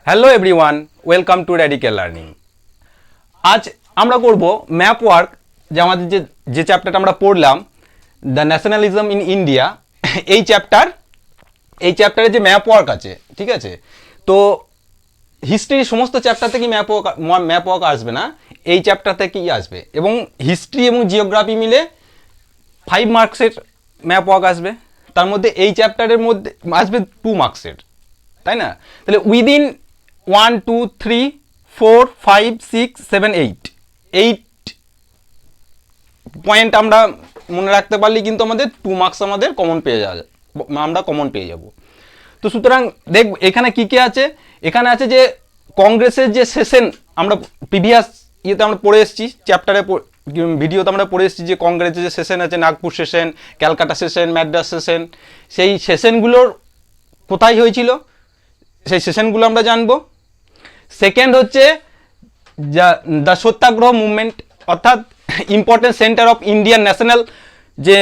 Hello everyone, welcome to radical learning. আজ আমরা করব ম্যাপ ওয়ার্ক, যে আমাদের যে চ্যাপ্টারটা আমরা পড়লাম, দ্য ন্যাশনালিজম ইন ইন্ডিয়া। এই চ্যাপ্টারে যে ম্যাপ ওয়ার্ক আছে, ঠিক আছে? তো হিস্ট্রির সমস্ত চ্যাপ্টার থেকে ম্যাপ ওয়ার্ক আসবে না, এই চ্যাপ্টার থেকেই আসবে। এবং হিস্ট্রি এবং জিওগ্রাফি মিলে 5 মার্কসের ম্যাপ ওয়ার্ক আসবে। তার মধ্যে এই চ্যাপ্টারের মধ্যে আসবে 2 মার্কসের, তাই না? তাহলে উইদিন 1 2 3 4 5 6 7 8 পয়েন্ট আমরা মনে রাখতে পারলে কিন্তু আমাদের 2 মার্কস আমাদের কমন পেয়ে যাব। তো সুতরাং দেখব এখানে কি কি আছে। এখানে আছে যে কংগ্রেসের যে সেশন, আমরা প্রিভিয়াস ইয়েতে আমরা পড়ে এসেছি, চ্যাপ্টারে ভিডিওতে আমরা পড়ে এসেছি যে কংগ্রেসের যে সেশন আছে, Nagpur session, Calcutta session, Madras session, সেই সেশনগুলোর কোথায় হয়েছিল সেই সেশনগুলো আমরা জানবো। সেকেন্ড হচ্ছে দ্য সত্যাগ্রহ মুভমেন্ট, অর্থাৎ important centre of Indian national যে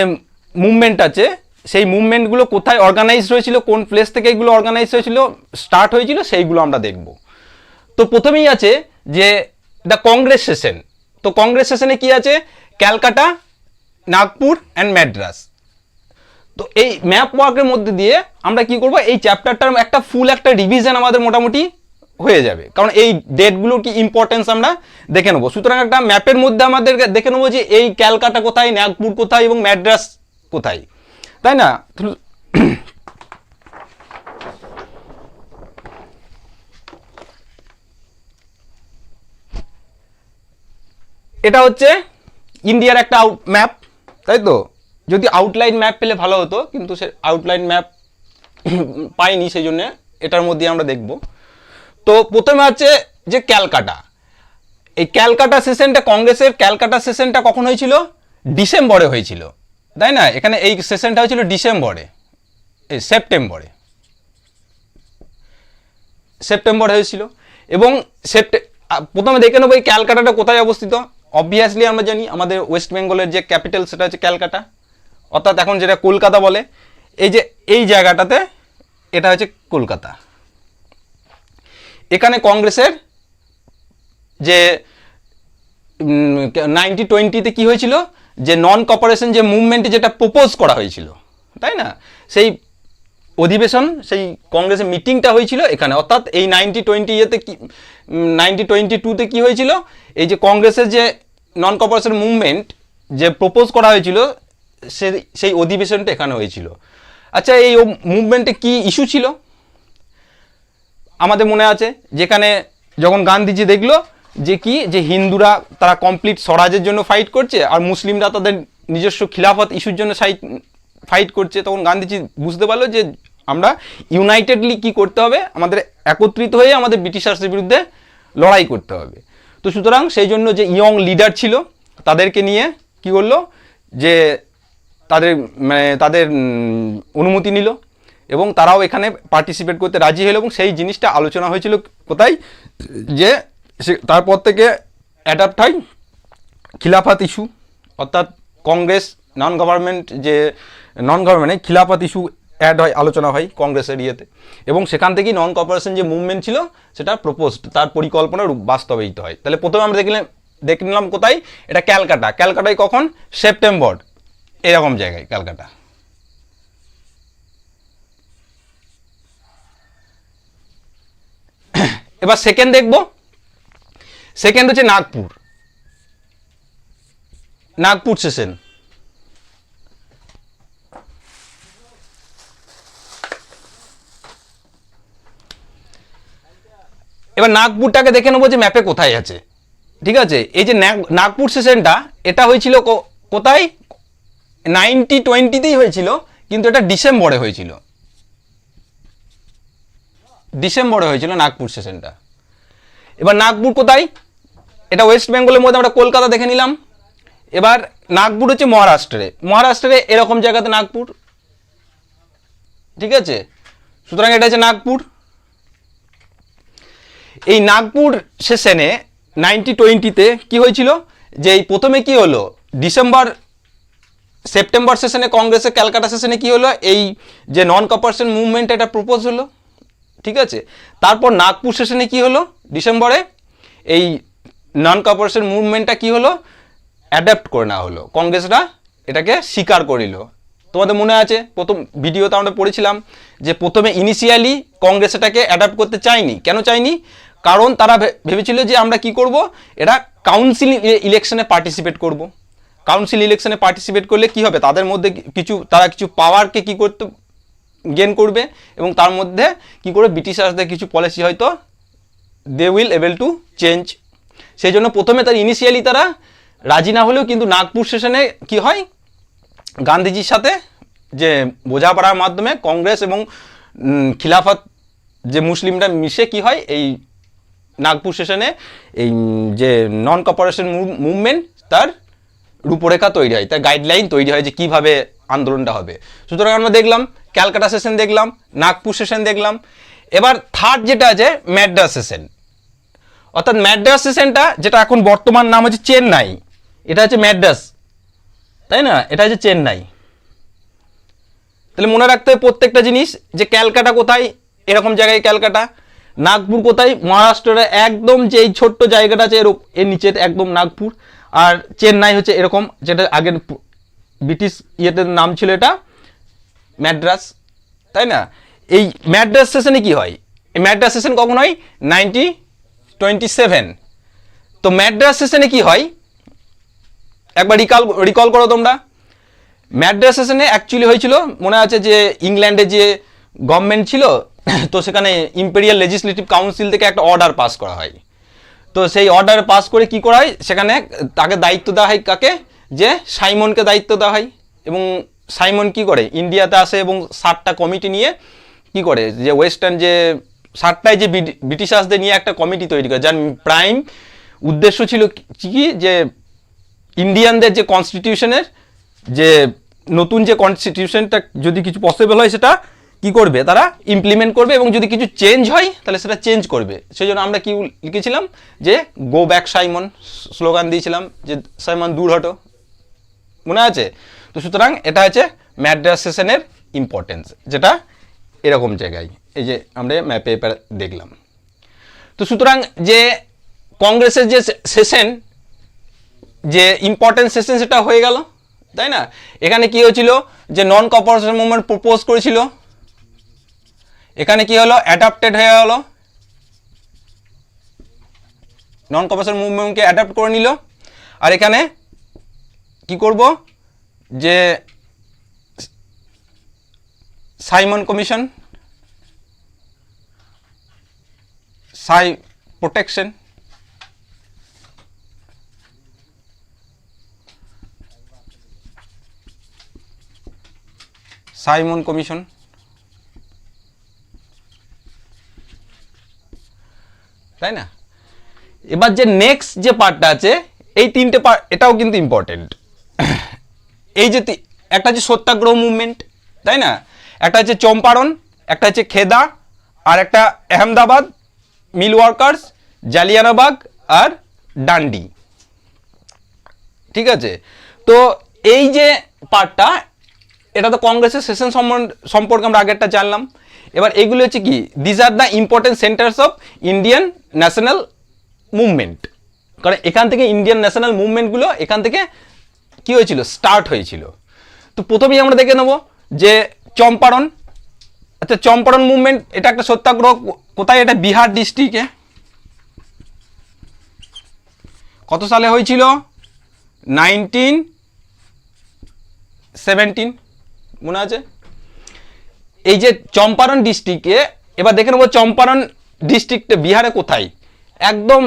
মুভমেন্ট আছে, সেই মুভমেন্টগুলো কোথায় অর্গানাইজড হয়েছিল, কোন প্লেস থেকে এগুলো অর্গানাইজ হয়েছিল, স্টার্ট হয়েছিল, সেইগুলো আমরা দেখব। তো প্রথমেই আছে যে দ্য কংগ্রেস সেশন। তো কংগ্রেস সেশনে কি আছে? ক্যালকাটা, নাগপুর অ্যান্ড ম্যাড্রাস। তো এই ম্যাপ ওয়ার্কের মধ্যে দিয়ে আমরা কি করব, এই চ্যাপ্টারটার একটা ফুল একটা রিভিশন আমাদের মোটামুটি হয়ে যাবে, কারণ এই ডেটগুলোর কি ইম্পর্টেন্স আমরা দেখে নেবো। সুতরাং একটা ম্যাপের মধ্যে আমাদের দেখে নেবো যে এই ক্যালকাটা কোথায়, নাগপুর কোথায় এবং ম্যাড্রাস কোথায়, তাই না? এটা হচ্ছে ইন্ডিয়ার একটা ম্যাপ, তাই তো? যদি আউটলাইন ম্যাপ পেলে ভালো হতো, কিন্তু সে আউটলাইন ম্যাপ পাইনি, সেই জন্য এটার মধ্যে আমরা দেখব। তো প্রথমে আছে যে ক্যালকাটা। এই ক্যালকাটা সেশনটা, কংগ্রেসের ক্যালকাটা সেশনটা কখন হয়েছিল? ডিসেম্বরে হয়েছিল, তাই না? এখানে এই সেশনটা হয়েছিল ডিসেম্বরে, এই সেপ্টেম্বরে হয়েছিল। এবং প্রথমে দেখে নেবো এই ক্যালকাটাটা কোথায় অবস্থিত। অবভিয়াসলি আমরা জানি আমাদের ওয়েস্ট বেঙ্গলের যে ক্যাপিটাল সেটা হচ্ছে ক্যালকাটা, অর্থাৎ এখন যেটা কলকাতা বলে। এই যে এই জায়গাটাতে, এটা হচ্ছে কলকাতা। এখানে কংগ্রেসের যে 1920-তে কি হয়েছিল, যে নন কপারেশন যে মুভমেন্টে যেটা প্রপোজ করা হয়েছিল, তাই না? সেই অধিবেশন, সেই কংগ্রেসের মিটিংটা হয়েছিল এখানে। অর্থাৎ এই 1922-তে কি হয়েছিল, এই যে কংগ্রেসের যে নন কপারেশন মুভমেন্ট যে প্রপোজ করা হয়েছিল, সেই অধিবেশনটা এখানে হয়েছিল। আচ্ছা, এই মুভমেন্টে কি ইস্যু ছিল আমাদের মনে আছে? যেখানে যখন গান্ধীজি দেখলো যে হিন্দুরা তারা কমপ্লিট স্বরাজের জন্য ফাইট করছে আর মুসলিমরা তাদের নিজস্ব খিলাফত ইস্যুর জন্য ফাইট করছে, তখন গান্ধীজি বুঝতে পারলো যে আমরা ইউনাইটেডলি কি করতে হবে, আমাদের একত্রিত হয়ে আমাদের ব্রিটিশার্সের বিরুদ্ধে লড়াই করতে হবে। তো সুতরাং সেই জন্য যে ইয়ং লিডার ছিল তাদেরকে নিয়ে কি করলো, যে তাদের অনুমতি নিল এবং তারাও এখানে পার্টিসিপেট করতে রাজি হলো। এবং সেই জিনিসটা আলোচনা হয়েছিল কোথায়, যে তারপর থেকে অ্যাডাপ্ট হয় খিলাফত ইস্যু, অর্থাৎ কংগ্রেস নন গভর্নমেন্টে খিলাফত ইস্যু অ্যাড হয়, আলোচনা হয় কংগ্রেসের ইয়েতে। এবং সেখান থেকেই নন কপারেশন যে মুভমেন্ট ছিল সেটা প্রপোজড, তার পরিকল্পনা বাস্তবায়িত হয়। তাহলে প্রথমে আমরা দেখে নিলাম কোথায়, এটা ক্যালকাটায় কখন? সেপ্টেম্বর, এরকম জায়গায় ক্যালকাটা। এবার সেকেন্ড দেখব। সেকেন্ড হচ্ছে নাগপুর সেশন। এবার নাগপুরটাকে দেখে নেবো যে ম্যাপে কোথায় আছে, ঠিক আছে? এই যে নাগপুর সেশনটা, এটা হয়েছিল কোথায়? 1920-তেই হয়েছিল, কিন্তু এটা ডিসেম্বরে হয়েছিল নাগপুর সেশনটা। এবার নাগপুর কোথায়? এটা ওয়েস্ট বেঙ্গলের মধ্যে, আমরা কলকাতা দেখে নিলাম। এবার নাগপুর হচ্ছে মহারাষ্ট্রে এরকম জায়গাতে নাগপুর, ঠিক আছে? সুতরাং এটা হচ্ছে নাগপুর। এই নাগপুর সেশনে 1920-তে কি হয়েছিল, যে এই প্রথমে কি হলো, সেপ্টেম্বর সেশনে কংগ্রেসের ক্যালকাটা সেশনে কি হলো, এই যে নন কপারেশন মুভমেন্ট এটা প্রপোজ হলো, ঠিক আছে। তারপর নাগপুর সেশনে কি হলো ডিসেম্বরে, এই নন কর্পোরেশন মুভমেন্টটা কি হলো, অ্যাডাপ্ট করে নেওয়া হলো, কংগ্রেসরা এটাকে স্বীকার করে নিল। তোমাদের মনে আছে প্রথম ভিডিওতে আমরা পড়েছিলাম যে প্রথমে ইনিশিয়ালি কংগ্রেস এটাকে অ্যাডাপ্ট করতে চায়নি। কেন চায়নি? কারণ তারা ভেবেছিল যে আমরা কি করব, এরা কাউন্সিল ইলেকশনে পার্টিসিপেট করব। কাউন্সিল ইলেকশনে পার্টিসিপেট করলে কি হবে, তাদের মধ্যে তারা কিছু পাওয়ারকে কি করতে গেন করবে, এবং তার মধ্যে কি করে ব্রিটিশারদের কিছু পলিসি হয়তো they will able to change. সেই জন্য প্রথমে তার ইনিশিয়ালি তারা রাজি না হলেও কিন্তু নাগপুর সেশনে কি হয়, গান্ধীজির সাথে যে বোঝাপড়ার মাধ্যমে কংগ্রেস এবং খিলাফত যে মুসলিমরা মিশে কি হয়, এই নাগপুর সেশনে এই যে নন কর্পোরেশন মুভমেন্ট তার রূপরেখা তৈরি হয়, তার গাইডলাইন তৈরি হয় যে কীভাবে আন্দোলনটা হবে। সুতরাং আমরা দেখলাম ক্যালকাটা সেশন দেখলাম, নাগপুর সেশন দেখলাম। এবার থার্ড যেটা আছে ম্যাড্রাস সেশন, অর্থাৎ ম্যাড্রাস সেশনটা যেটা এখন বর্তমান নাম হচ্ছে চেন্নাই, এটা হচ্ছে ম্যাড্রাস, তাই না, এটা হচ্ছে চেন্নাই। তাহলে মনে রাখতে হবে প্রত্যেকটা জিনিস, যে ক্যালকাটা কোথায়, এরকম জায়গায় ক্যালকাটা, নাগপুর কোথায়, মহারাষ্ট্রের একদম যে এই ছোট্ট জায়গাটা আছে এর নিচে একদম নাগপুর, আর চেন্নাই হচ্ছে এরকম, যেটা আগের ব্রিটিশ ইয়েতে নাম ছিল এটা ম্যাড্রাস, তাই না। এই ম্যাড্রাস সেশনে কি হয়, এই ম্যাড্রাস সেশন কখন হয়, 1927। তো ম্যাড্রাস সেশনে কি হয় একবার রিকল করো তোমরা। ম্যাড্রাস সেশনে অ্যাকচুয়ালি হয়েছিল, মনে আছে যে ইংল্যান্ডে যে গভর্নমেন্ট ছিল, তো সেখানে ইম্পেরিয়াল লেজিসলেটিভ কাউন্সিল থেকে একটা অর্ডার পাস করা হয়। তো সেই অর্ডার পাস করে কি করা হয়, সেখানে তাকে দায়িত্ব দেওয়া হয় কাকে, যে সাইমনকে দায়িত্ব দেওয়া হয়। এবং সাইমন কি করে, ইন্ডিয়াতে আসে এবং 7টা কমিটি নিয়ে কি করে, যে ওয়েস্টার্ন যে 7টায় যে ব্রিটিশার্সদের নিয়ে একটা কমিটি তৈরি করে, যার প্রাইম উদ্দেশ্য ছিল কি, যে ইন্ডিয়ানদের যে কনস্টিটিউশনের যে নতুন যে কনস্টিটিউশনটা যদি কিছু পসিবল হয় সেটা কি করবে, তারা ইমপ্লিমেন্ট করবে, এবং যদি কিছু চেঞ্জ হয় তাহলে সেটা চেঞ্জ করবে। সেই জন্য আমরা কি লিখেছিলাম, যে গো ব্যাক সাইমন স্লোগান দিয়েছিলাম, যে সাইমন দূর হটো, মনে আছে। তো সুতরাং এটা হচ্ছে ম্যাড্রাস সেশনের ইম্পর্টেন্স, যেটা এরকম জায়গায় এই যে আমরা ম্যাপে দেখলাম। তো সুতরাং যে কংগ্রেসের যে সেশন, যে ইম্পর্টেন্ট সেশন সেটা হয়ে গেল, তাই না। এখানে কি হয়েছিল, যে নন কর্পোরেশন মুভমেন্ট প্রপোজ করেছিল, এখানে কি হলো, অ্যাডাপ্টেড হয়ে গেল, নন কর্পোরেশন মুভমেন্টকে অ্যাডাপ্ট করে নিল। আর এখানে কি করব, যে Simon commission, protection, Simon commission, তাই না। এবার যে নেক্সট যে পার্টটা আছে, এই 3টে পার্ট, এটাও কিন্তু ইম্পর্টেন্ট। এই যে একটা হচ্ছে সত্যাগ্রহ মুভমেন্ট, তাই না, একটা হচ্ছে চম্পারণ, একটা হচ্ছে খেদা, আর একটা আহমেদাবাদ মিল ওয়ার্কার্স, জালিয়ানবাগ আর ডান্ডি, ঠিক আছে। তো এই যে পার্টটা, এটা তো কংগ্রেসের সেশন সম্পর্কে আমরা আগেরটা জানলাম। এবার এগুলো হচ্ছে কি, this are the important centres of Indian national movement, কারণ এখান থেকে ইন্ডিয়ান ন্যাশনাল মুভমেন্টগুলো এখান থেকে কি হয়েছিল, স্টার্ট হয়েছিল। তো প্রথমেই আমরা দেখে নেব যে চম্পারণ। আচ্ছা, চম্পারণ মুভমেন্ট এটা একটা সত্যাগ্রহ, কোথায়, এটা বিহার ডিস্ট্রিক্টে। কত সালে হয়েছিল, 1917, মনে আছে। এই যে চম্পারণ ডিস্ট্রিক্টে, এবার দেখে নেব চম্পারণ ডিস্ট্রিক্টে বিহারে কোথায়। একদম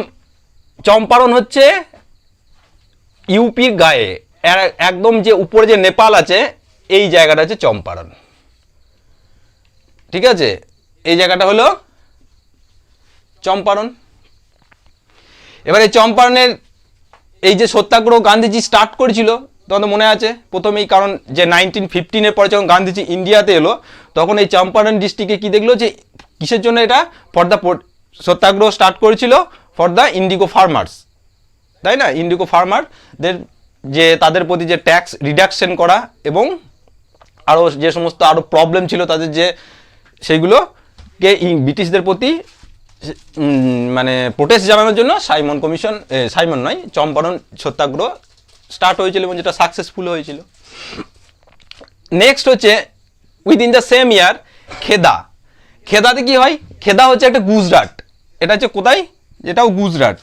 চম্পারণ হচ্ছে ইউপির গায়ে, একদম যে উপরে যে নেপাল আছে, এই জায়গাটা হচ্ছে চম্পারণ, ঠিক আছে। এই জায়গাটা হলো চম্পারণ। এবার এই চম্পারণের এই যে সত্যাগ্রহ গান্ধীজি স্টার্ট করেছিল, তোমাদের মনে আছে প্রথমেই, কারণ যে 1915-এর পরে যখন গান্ধীজি ইন্ডিয়াতে এলো, তখন এই চম্পারণ ডিস্ট্রিক্টে কি দেখলো, যে কিসের জন্য এটা, ফর দ্য সত্যাগ্রহ স্টার্ট করেছিল ফর দ্য ইন্ডিগো ফার্মার্স, তাই না। ইন্ডিগো ফার্মারদের যে তাদের প্রতি যে ট্যাক্স রিডাকশন করা, এবং আরও যে সমস্ত আরও প্রবলেম ছিল তাদের, যে সেইগুলো ব্রিটিশদের প্রতি মানে প্রোটেস্ট জানানোর জন্য সাইমন কমিশন, সাইমন নয়, চম্পারণ সত্যাগ্রহ স্টার্ট হয়েছিল এবং যেটা সাকসেসফুল হয়েছিল। নেক্সট হচ্ছে উইদিন দ্য সেম ইয়ার খেদা। খেদাতে কি হয়? খেদা হচ্ছে একটা গুজরাট, এটা হচ্ছে কোথায়? এটাও গুজরাট।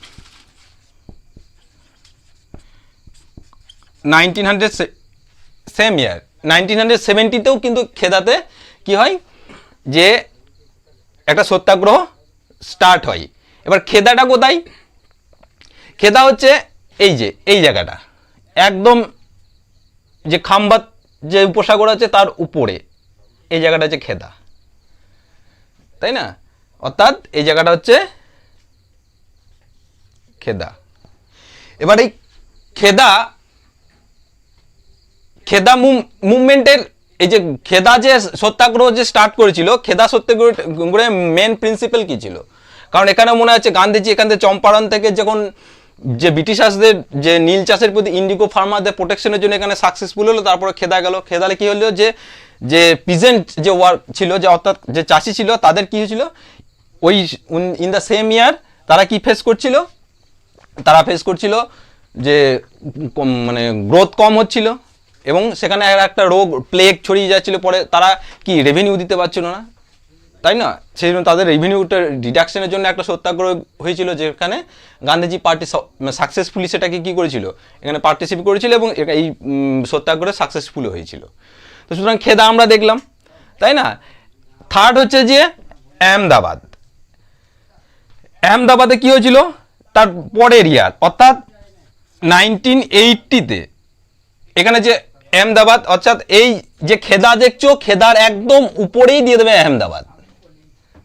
1900 সেম ইয়ার 1970তেও কিন্তু খেদাতে কি হয় যে একটা সত্যাগ্রহ স্টার্ট হয়। এবার খেদাটা কোথায়? খেদা হচ্ছে এই যে এই জায়গাটা, একদম যে খাম্বাত যে উপসাগর আছে তার উপরে এই জায়গাটা হচ্ছে খেদা, তাই না? অর্থাৎ এই জায়গাটা হচ্ছে খেদা। এবার এই খেদা মুভমেন্টের এই যে খেদা যে সত্যাগ্রহ যে স্টার্ট করেছিল, খেদা সত্যাগ্রহের মেন প্রিন্সিপাল কি ছিল? কারণ এখানে মনে আছে গান্ধীজি এখান থেকে চম্পারণ থেকে যখন যে ব্রিটিশার্সদের যে নীল চাষের প্রতি ইন্ডিগো ফার্মারদের প্রোটেকশনের জন্য এখানে সাকসেসফুল হলো, তারপরে খেদা গেল। খেদালে কি হলো যে যে পিজেন্ট যে ওয়ার্ক ছিল, যে অর্থাৎ যে চাষি ছিল, তাদের কি হয়েছিল ওই ইন দ্য সেম ইয়ার তারা কি ফেস করছিল? তারা ফেস করছিল যে মানে গ্রোথ কম হচ্ছিল এবং সেখানে একটা রোগ প্লেগ ছড়িয়ে যাচ্ছিল। পরে তারা কি রেভিনিউ দিতে পারছিল না, তাই না? সেই জন্য তাদের রেভিনিউটা ডিডাকশনের জন্য একটা সত্যাগ্রহ হয়েছিল, যেখানে গান্ধীজি পার্টি সাকসেসফুলি সেটাকে কি করেছিল, এখানে পার্টিসিপেট করেছিল এবং এই সত্যাগ্রহে সাকসেসফুল হয়েছিল। তো সুতরাং খেদা আমরা দেখলাম, তাই না? থার্ড হচ্ছে যে আহমেদাবাদ। আহমেদাবাদে কি হয়েছিল? তার পরের ইয়ার অর্থাৎ 1980তে এখানে যে আহমেদাবাদ, অর্থাৎ এই যে খেদা দেখছো, খেদার একদম উপরেই দিয়ে দেবে আহমেদাবাদ,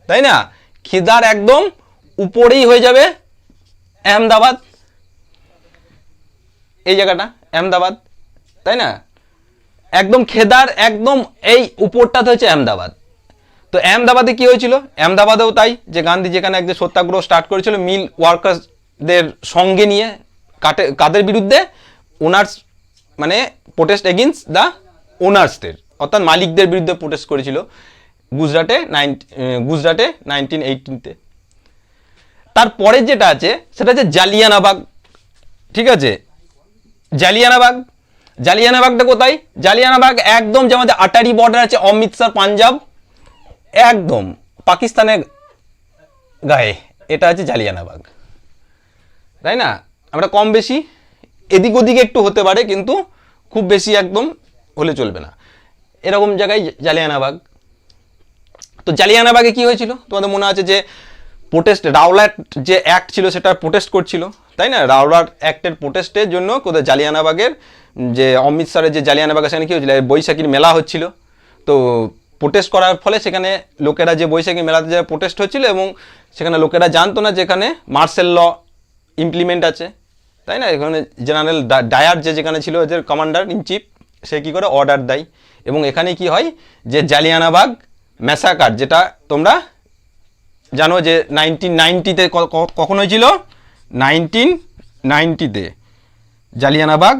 তাই না? খেদার একদম উপরেই হয়ে যাবে আহমেদাবাদ, এই জায়গাটা আহমেদাবাদ, তাই না? একদম খেদার একদম এই উপরটাতে হচ্ছে আহমেদাবাদ। তো আহমেদাবাদে কি হয়েছিল? আহমেদাবাদেও তাই, যে গান্ধী যেখানে একজন সত্যাগ্রহ স্টার্ট করেছিল মিল ওয়ার্কার্সদের সঙ্গে নিয়ে, কাদের বিরুদ্ধে? ওনার্স, মানে প্রোটেস্ট এগেইনস্ট দ্য ওনার্সদের, অর্থাৎ মালিকদের বিরুদ্ধে প্রোটেস্ট করেছিল গুজরাটে 1918-তে। তারপরে যেটা আছে সেটা হচ্ছে জালিয়ানাবাগ, ঠিক আছে? জালিয়ানাবাগটা কোথায়? জালিয়ানাবাগ একদম যে আমাদের আটারি বর্ডার আছে অমৃতসর পাঞ্জাব, একদম পাকিস্তানের গায়ে, এটা হচ্ছে জালিয়ানাবাগ, তাই না? আমরা কম বেশি এদিক ওদিকে একটু হতে পারে, কিন্তু খুব বেশি একদম হলে চলবে না, এরকম জায়গায় জালিয়ানাবাগ। তো জালিয়ানাবাগে কি হয়েছিল তোমাদের মনে আছে? যে প্রোটেস্ট, রাওলাট যে অ্যাক্ট ছিল সেটা প্রোটেস্ট করছিল, তাই না? রাওলাট অ্যাক্টের প্রোটেস্টের জন্য কোথায় জালিয়ানাবাগের যে অমৃতসরের যে জালিয়ানাবাগ, সেখানে কী হয়েছিল? বৈশাখীর মেলা হচ্ছিল। তো প্রোটেস্ট করার ফলে সেখানে লোকেরা, যে বৈশাখী মেলাতে যে প্রোটেস্ট হচ্ছিল, এবং সেখানে লোকেরা জানতো না যে এখানে মার্শাল ল ইমপ্লিমেন্ট আছে, তাই না? এখানে জেনারেল ডায়ার যে যেখানে ছিল এদের কমান্ডার ইন চিফ, সে কী করে অর্ডার দেয়, এবং এখানে কি হয় যে জালিয়ানাবাগ ম্যাসাকার, যেটা তোমরা জানো যে 1990তে কখন হয়েছিল? 1990তে জালিয়ানাবাগ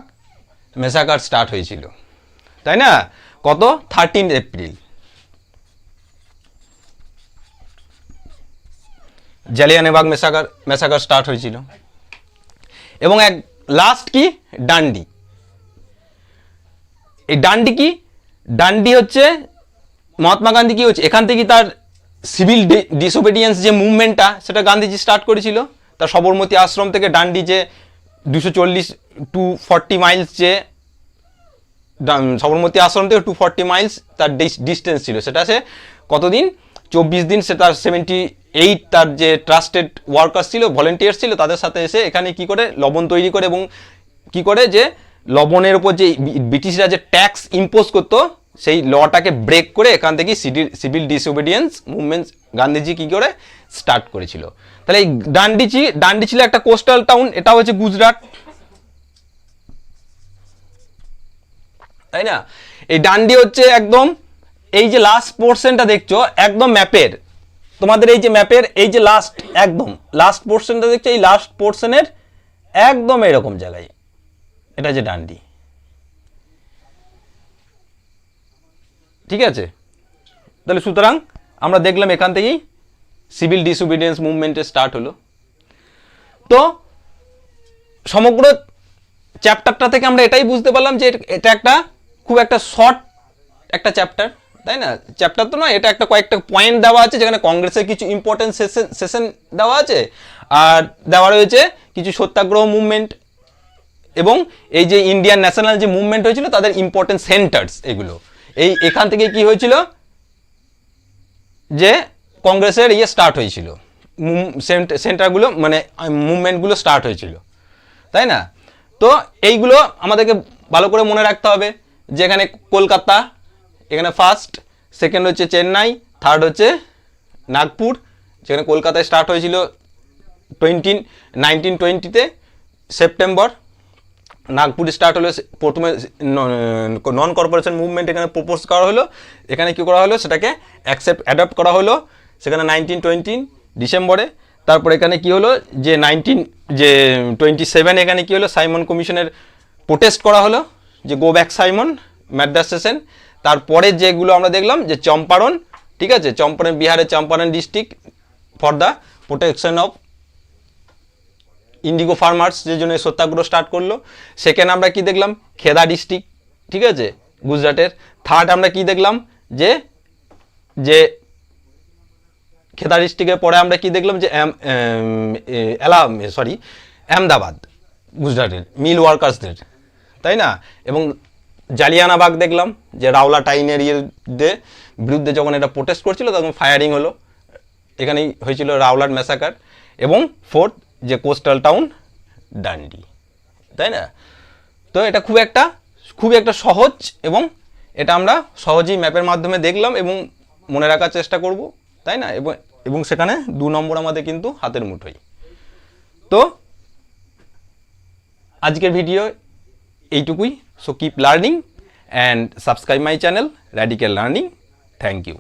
ম্যাসাকার স্টার্ট হয়েছিল, তাই না? কত? 13 এপ্রিল জালিয়ানাবাগ ম্যাসাকার স্টার্ট হয়েছিল। এবং এক লাস্ট কি? ডান্ডি। এই ডান্ডি কি? ডান্ডি হচ্ছে মহাত্মা গান্ধী কি হচ্ছে এখান থেকে তার সিভিল ডিসোবিডিয়েন্স যে মুভমেন্টটা, সেটা গান্ধীজি স্টার্ট করেছিল। তার সবরমতী আশ্রম থেকে ডান্ডি যে 240 মাইলস, যে সবরমতী আশ্রম থেকে 240 মাইলস তার ডিস্টেন্স ছিল, সেটা সে কতদিন? 24 দিন। সে তার 78 তার যে ট্রাস্টেড ওয়ার্কার্স ছিল, ভলেন্টিয়ার্স ছিল, তাদের সাথে এসে এখানে কি করে লবণ তৈরি করে, এবং কি করে যে লবণের উপর যে ব্রিটিশরা যে ট্যাক্স ইম্পোজ করতো, সেই লটাকে ব্রেক করে এখান থেকে সিভিল ডিসওবিডিয়েন্স মুভমেন্ট গান্ধীজি কি করে স্টার্ট করেছিল। তাহলে এই ডান্ডি ছিল একটা কোস্টাল টাউন, এটা হচ্ছে গুজরাট, তাই না? এই ডান্ডি হচ্ছে একদম এই যে লাস্ট পোর্শনটা দেখছো একদম ম্যাপের, তোমাদের এই যে ম্যাপের এই যে একদম লাস্ট পোর্শনটা দেখছো, এই লাস্ট পোর্শনের একদম এরকম জায়গায়, এটা যে ডান্ডি, ঠিক আছে? তাহলে সুতরাং আমরা দেখলাম এখান থেকেই সিভিল ডিসওবিডিয়েন্স মুভমেন্টের স্টার্ট হলো। তো সমগ্র চ্যাপ্টারটা থেকে আমরা এটাই বুঝতে পারলাম যে এটা একটা খুব একটা শর্ট একটা চ্যাপ্টার, তাই না? চ্যাপ্টার তো নয়, এটা একটা কয়েকটা পয়েন্ট দেওয়া আছে যেখানে কংগ্রেসের কিছু ইম্পর্টেন্ট সেশন দেওয়া আছে, আর দেওয়া রয়েছে কিছু সত্যাগ্রহ মুভমেন্ট এবং এই যে ইন্ডিয়ান ন্যাশনাল যে মুভমেন্ট হয়েছিল তাদের ইম্পর্টেন্ট সেন্টার্স, এগুলো এখান থেকে কি হয়েছিল যে কংগ্রেসের স্টার্ট হয়েছিল, সেন্টারগুলো মানে মুভমেন্টগুলো স্টার্ট হয়েছিল, তাই না? তো এইগুলো আমাদেরকে ভালো করে মনে রাখতে হবে যে এখানে কলকাতা এখানে ফার্স্ট, সেকেন্ড হচ্ছে চেন্নাই, থার্ড হচ্ছে নাগপুর, যেখানে কলকাতায় স্টার্ট হয়েছিল 1920-তে সেপ্টেম্বর। নাগপুরে স্টার্ট হলো প্রথমে নন কর্পোরেশন মুভমেন্ট এখানে প্রপোজ করা হলো, এখানে কী করা হলো সেটাকে অ্যাডপ্ট করা হলো সেখানে 1920 ডিসেম্বরে। তারপর এখানে কি হলো যে 27 এখানে কি হলো সাইমন কমিশনের প্রোটেস্ট করা হলো যে go back Simon Madras session. তারপরে যেগুলো আমরা দেখলাম যে চম্পারণ, ঠিক আছে, চম্পারণ বিহারের Champaran district for the protection of Indigo farmers, যে জন্য সত্যাগ্রহ স্টার্ট করলো। সেকেন্ড আমরা কি দেখলাম খেদা ডিস্ট্রিক্ট, ঠিক আছে, গুজরাটের। থার্ড আমরা কি দেখলাম যে খেদা ডিস্ট্রিক্টের পরে আমরা কি দেখলাম যে আহমেদাবাদ গুজরাটের মিল ওয়ার্কার্সদের, তাই না? এবং জালিয়ানাবাগ দেখলাম যে রাওলা টাইনের বিরুদ্ধে যখন এটা প্রোটেস্ট করছিল তখন ফায়ারিং হলো, এখানেই হয়েছিল রাওলাট ম্যাসাকার। এবং ফোর্থ যে কোস্টাল টাউন ডান্ডি, তাই না? তো এটা খুবই একটা সহজ এবং এটা আমরা সহজেই ম্যাপের মাধ্যমে দেখলাম এবং মনে রাখার চেষ্টা করব, তাই না? এবং সেখানে 2 নম্বর আমাদের কিন্তু হাতের মুঠোই। তো আজকের ভিডিও এইটুকুই। So keep learning and subscribe my channel radical learning. Thank you.